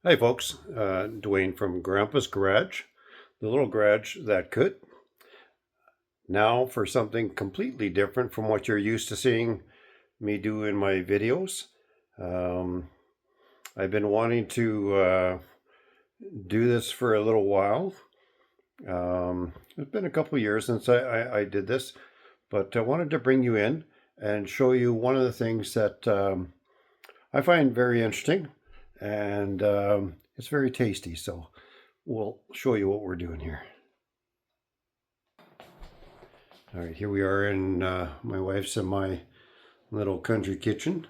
Hi folks, Dwayne from Grandpa's Garage, the little garage that could. Now for something completely different from what you're used to seeing me do in my videos. Um, I've been wanting to do this for a little while. It's been a couple years since I did this, but I wanted to bring you in and show you one of the things that I find very interesting, and it's very tasty. So we'll show you what we're doing here. All right, here we are in my wife's and my little country kitchen.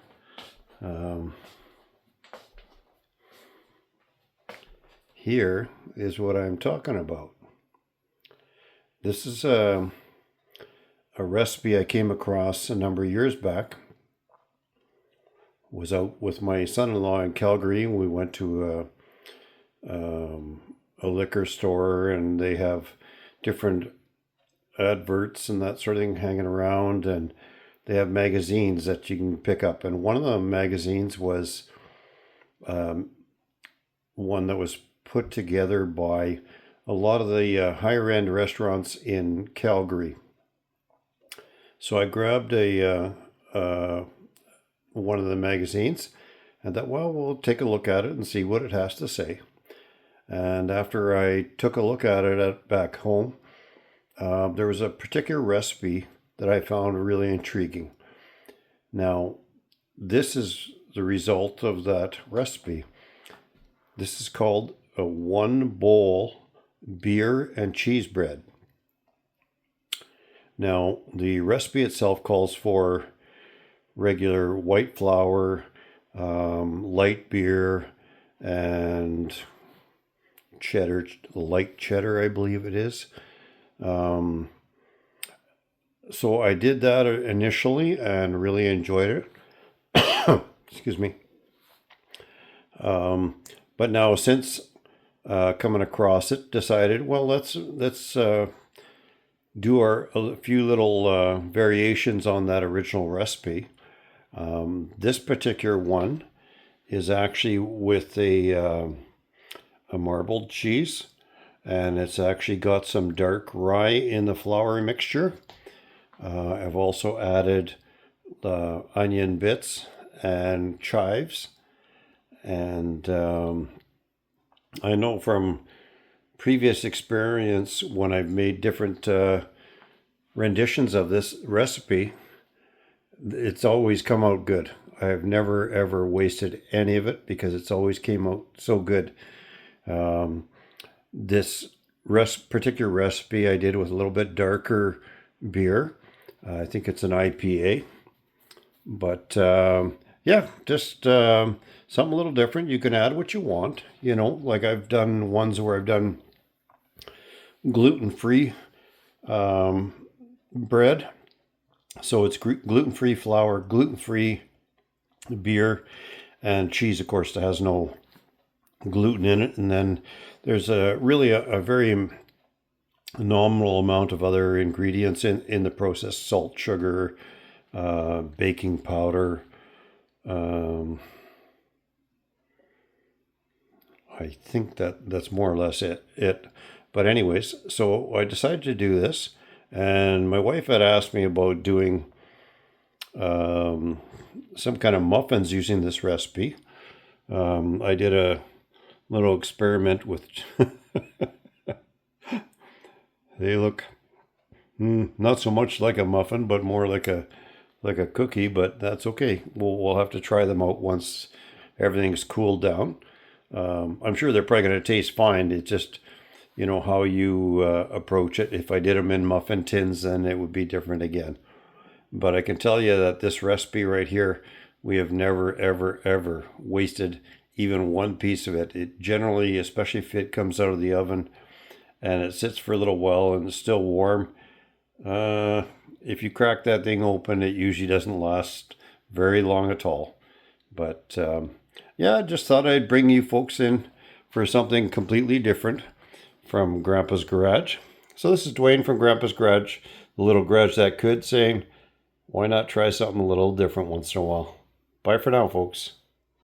Here is what I'm talking about. This is a recipe I came across a number of years back. Was out with my son-in-law in Calgary. We went to a liquor store, and they have different adverts and that sort of thing hanging around, and they have magazines that you can pick up. And one of the magazines was one that was put together by a lot of the higher end restaurants in Calgary. So I grabbed a one of the magazines and thought, well, we'll take a look at it and see what it has to say. And after I took a look at it back home, there was a particular recipe that I found really intriguing. Now, this is the result of that recipe. This is called a one bowl beer and cheese bread. Now, the recipe itself calls for regular white flour, light beer, and cheddar, light cheddar, I believe it is. So I did that initially and really enjoyed it. Excuse me. But now since coming across it, decided, well, let's do a few little variations on that original recipe. This particular one is actually with a marbled cheese, and it's actually got some dark rye in the flour mixture. I've also added the onion bits and chives, and I know from previous experience when I've made different renditions of this recipe, it's always come out good. I've never ever wasted any of it because it's always came out so good. This particular recipe I did with a little bit darker beer. I think it's an IPA, but yeah, just something a little different. You can add what you want, like I've done ones where I've done gluten-free bread. So it's gluten-free flour, gluten-free beer, and cheese, of course, that has no gluten in it. And then there's really a very nominal amount of other ingredients in the process: salt, sugar, baking powder. I think that's more or less it. But anyways, so I decided to do this, and my wife had asked me about doing some kind of muffins using this recipe. I did a little experiment with. They look not so much like a muffin, but more like a cookie. But that's okay. We'll have to try them out once everything's cooled down. I'm sure they're probably going to taste fine. It's just, how you approach it. If I did them in muffin tins, then it would be different again. But I can tell you that this recipe right here, we have never, ever, ever wasted even one piece of it. It generally, especially if it comes out of the oven and it sits for a little while and it's still warm, if you crack that thing open, it usually doesn't last very long at all. But yeah, I just thought I'd bring you folks in for something completely different from Grandpa's Garage. So this is Dwayne from Grandpa's Garage, the little garage that could, saying, why not try something a little different once in a while? Bye for now, folks.